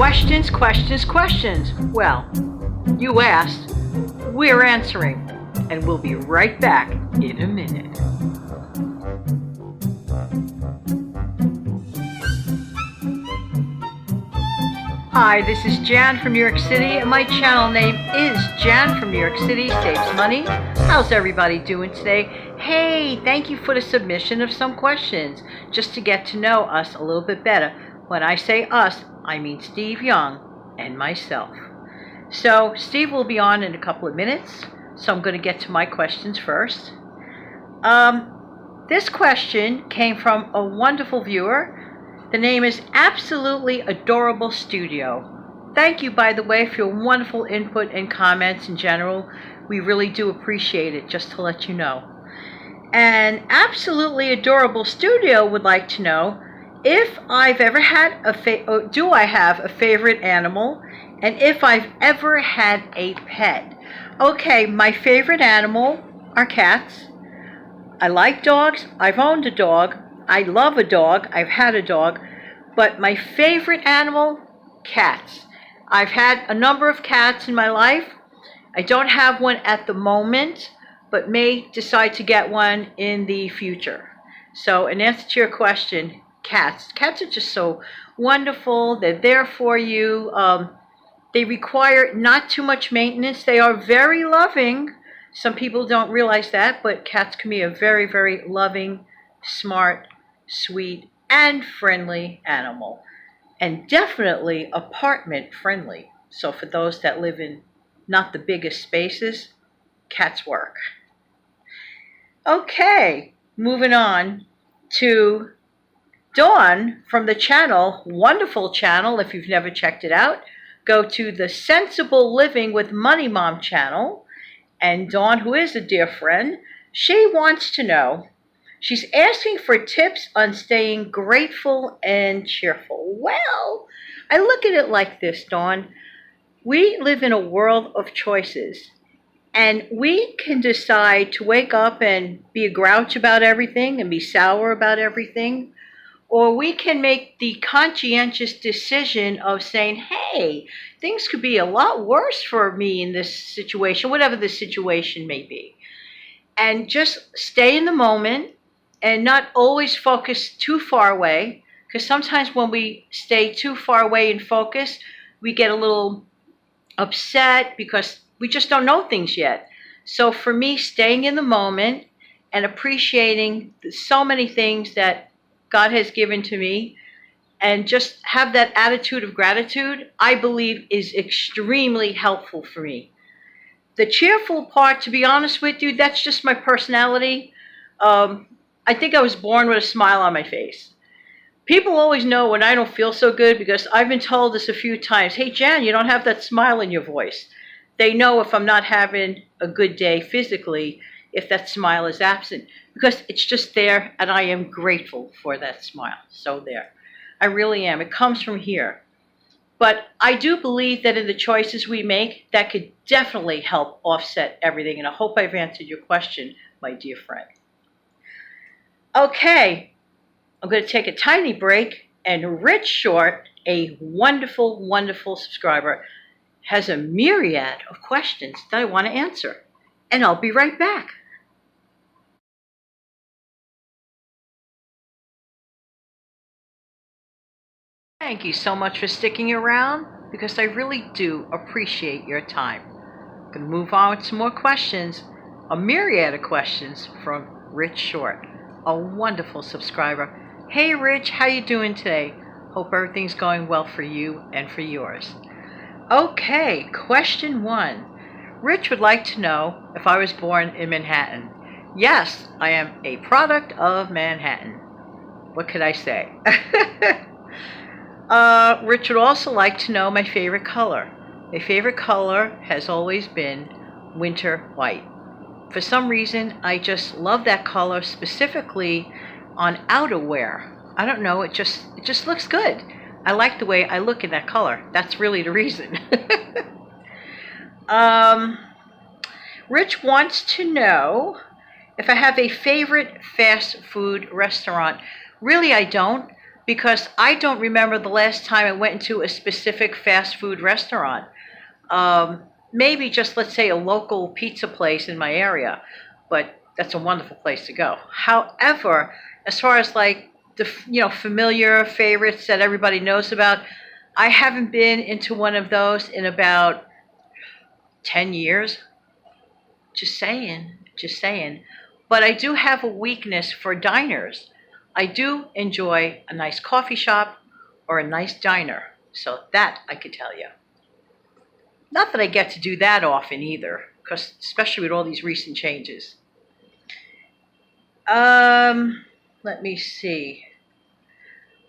Questions, questions, questions. Well, you asked, we're answering, and we'll be right back in a minute. Hi, this is Jan from New York City, and my channel name is Jan from New York City Saves Money. How's everybody doing today? Hey, thank you for the submission of some questions, just to get to know us a little bit better. When I say us, I mean Steve Young and myself. So Steve will be on in a couple of minutes, so I'm going to get to my questions first. This question came from a wonderful viewer. The name is Absolutely Adorable Studio. Thank you, by the way, for your wonderful input and comments in general. We really do appreciate it, just to let you know. And Absolutely Adorable Studio would like to know if I've ever had do I have a favorite animal, and if I've ever had a pet. Okay, my favorite animal are cats. I like dogs. I've owned a dog. I love a dog. I've had a dog. But my favorite animal, cats. I've had a number of cats in my life. I don't have one at the moment, but may decide to get one in the future. So in answer to your question, cats. Cats are just so wonderful. They're there for you. They require not too much maintenance. They are very loving. Some people don't realize that, but cats can be a very, very loving, smart, sweet, and friendly animal. And definitely apartment friendly. So for those that live in not the biggest spaces, cats work. Okay, moving on to Dawn from the channel, wonderful channel. If you've never checked it out, go to the Sensible Living with Money Mom channel. And Dawn, who is a dear friend, she wants to know, she's asking for tips on staying grateful and cheerful. Well, I look at it like this, Dawn. We live in a world of choices, and we can decide to wake up and be a grouch about everything and be sour about everything, or we can make the conscientious decision of saying, hey, things could be a lot worse for me in this situation, whatever the situation may be. And just stay in the moment and not always focus too far away, because sometimes when we stay too far away and focus, we get a little upset because we just don't know things yet. So for me, staying in the moment and appreciating so many things that God has given to me, and just have that attitude of gratitude, I believe is extremely helpful for me. The cheerful part, to be honest with you, that's just my personality. I think I was born with a smile on my face. People always know when I don't feel so good, because I've been told this a few times, hey Jan, you don't have that smile in your voice. They know if I'm not having a good day physically, if that smile is absent, because it's just there, and I am grateful for that smile. So there. I really am. It comes from here. But I do believe that in the choices we make, that could definitely help offset everything. And I hope I've answered your question, my dear friend. Okay, I'm going to take a tiny break. And Rich Short, a wonderful, wonderful subscriber, has a myriad of questions that I want to answer. And I'll be right back. Thank you so much for sticking around, because I really do appreciate your time. I'm going to move on with some more questions, a myriad of questions from Rich Short, a wonderful subscriber. Hey Rich, how you doing today? Hope everything's going well for you and for yours. Okay, question 1. Rich would like to know if I was born in Manhattan. Yes, I am a product of Manhattan. What could I say? Rich would also like to know my favorite color. My favorite color has always been winter white. For some reason, I just love that color, specifically on outerwear. I don't know, it just looks good. I like the way I look in that color. That's really the reason. Rich wants to know if I have a favorite fast food restaurant. Really, I don't. because I don't remember the last time I went into a specific fast food restaurant. Maybe just, let's say, a local pizza place in my area, but that's a wonderful place to go. However, as far as like the familiar favorites that everybody knows about, I haven't been into one of those in about 10 years. Just saying, just saying. But I do have a weakness for diners. I do enjoy a nice coffee shop or a nice diner. So that I could tell you. Not that I get to do that often either, because especially with all these recent changes. Let me see.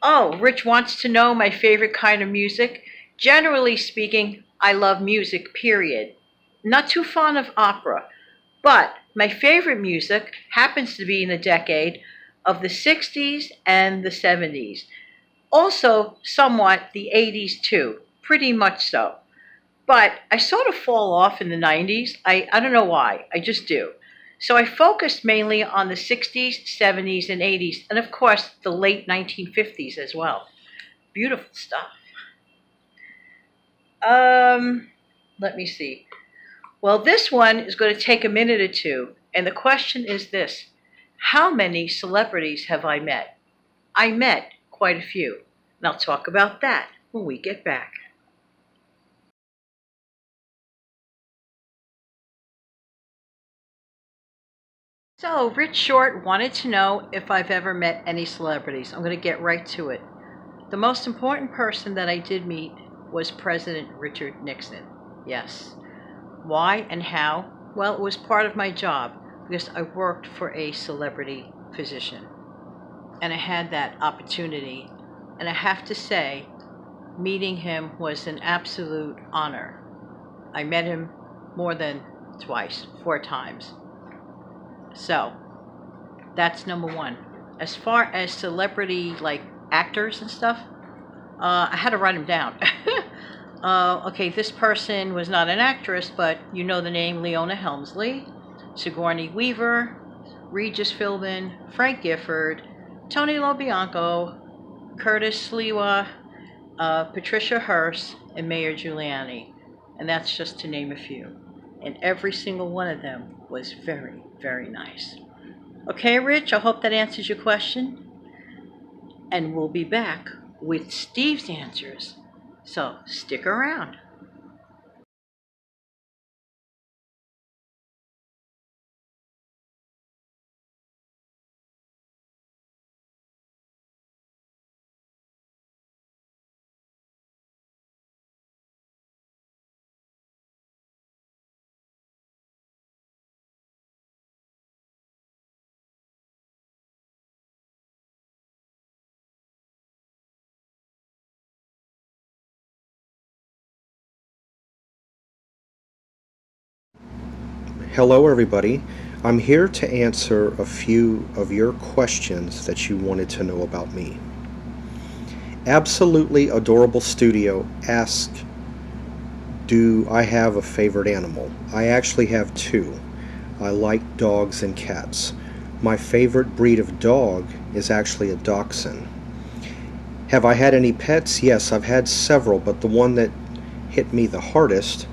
Oh, Rich wants to know my favorite kind of music. Generally speaking, I love music, period. Not too fond of opera, but my favorite music happens to be in the decade of the 60s and the 70s. Also, somewhat the 80s too, pretty much so. But I sort of fall off in the 90s. I don't know why, I just do. So I focused mainly on the 60s, 70s, and 80s, and of course the late 1950s as well. Beautiful stuff. Let me see. Well, this one is going to take a minute or two, and the question is this: how many celebrities have I met? I met quite a few, and I'll talk about that when we get back. So, Rich Short wanted to know if I've ever met any celebrities. I'm going to get right to it. The most important person that I did meet was President Richard Nixon. Yes. Why and how? Well, it was part of my job because I worked for a celebrity physician. And I had that opportunity. And I have to say, meeting him was an absolute honor. I met him more than twice, 4 times. So, that's number one. As far as celebrity, like actors and stuff, I had to write them down. Okay, this person was not an actress, but you know the name Leona Helmsley, Sigourney Weaver, Regis Philbin, Frank Gifford, Tony LoBianco, Curtis Sliwa, Patricia Hearst, and Mayor Giuliani. And that's just to name a few. And every single one of them was very, very nice. Okay, Rich, I hope that answers your question. And we'll be back with Steve's answers. So stick around. Hello, everybody. I'm here to answer a few of your questions that you wanted to know about me. Absolutely Adorable Studio asked, do I have a favorite animal? I actually have two. I like dogs and cats. My favorite breed of dog is actually a dachshund. Have I had any pets? Yes, I've had several, but the one that hit me the hardest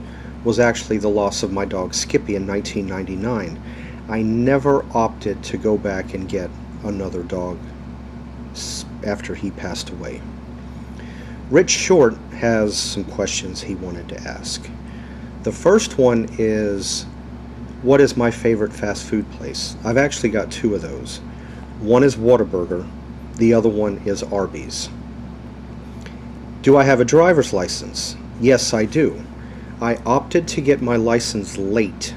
was actually the loss of my dog Skippy in 1999. I never opted to go back and get another dog after he passed away. Rich Short has some questions he wanted to ask. The first one is, what is my favorite fast food place? I've actually got two of those. One is Whataburger, the other one is Arby's. Do I have a driver's license? Yes, I do. I opted to get my license late.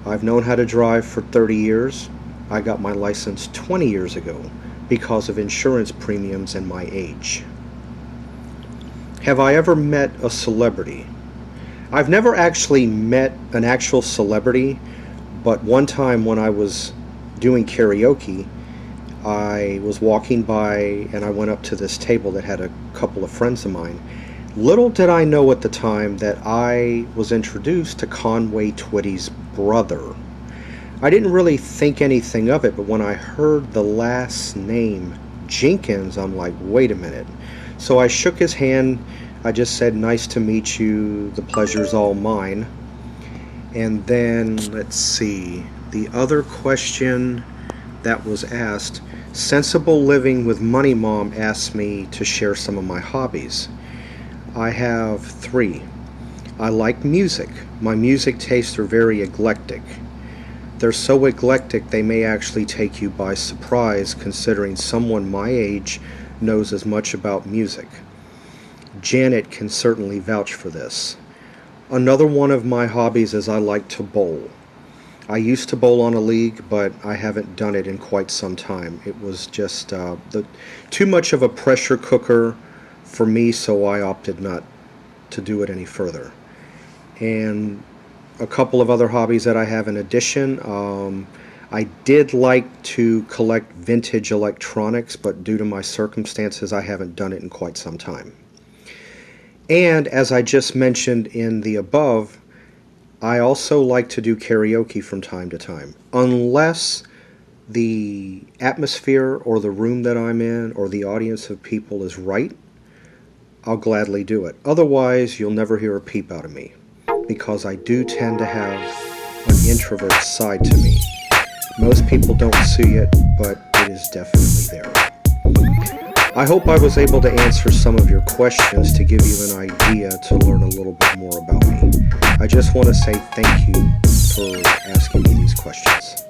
I've known how to drive for 30 years. I got my license 20 years ago because of insurance premiums and my age. Have I ever met a celebrity? I've never actually met an actual celebrity, but one time when I was doing karaoke, I was walking by and I went up to this table that had a couple of friends of mine. Little did I know at the time that I was introduced to Conway Twitty's brother. I didn't really think anything of it, but when I heard the last name Jenkins, I'm like, wait a minute. So I shook his hand. I just said, nice to meet you. The pleasure's all mine. And then, let's see, the other question that was asked, Sensible Living with Money Mom asked me to share some of my hobbies. I have 3. I like music. My music tastes are very eclectic. They're so eclectic they may actually take you by surprise, considering someone my age knows as much about music. Janet can certainly vouch for this. Another one of my hobbies is I like to bowl. I used to bowl on a league, but I haven't done it in quite some time. It was just too much of a pressure cooker for me, so I opted not to do it any further. And a couple of other hobbies that I have in addition. I did like to collect vintage electronics, but due to my circumstances, I haven't done it in quite some time. And as I just mentioned in the above, I also like to do karaoke from time to time. Unless the atmosphere or the room that I'm in or the audience of people is right, I'll gladly do it. Otherwise, you'll never hear a peep out of me, because I do tend to have an introvert side to me. Most people don't see it, but it is definitely there. I hope I was able to answer some of your questions to give you an idea to learn a little bit more about me. I just want to say thank you for asking me these questions.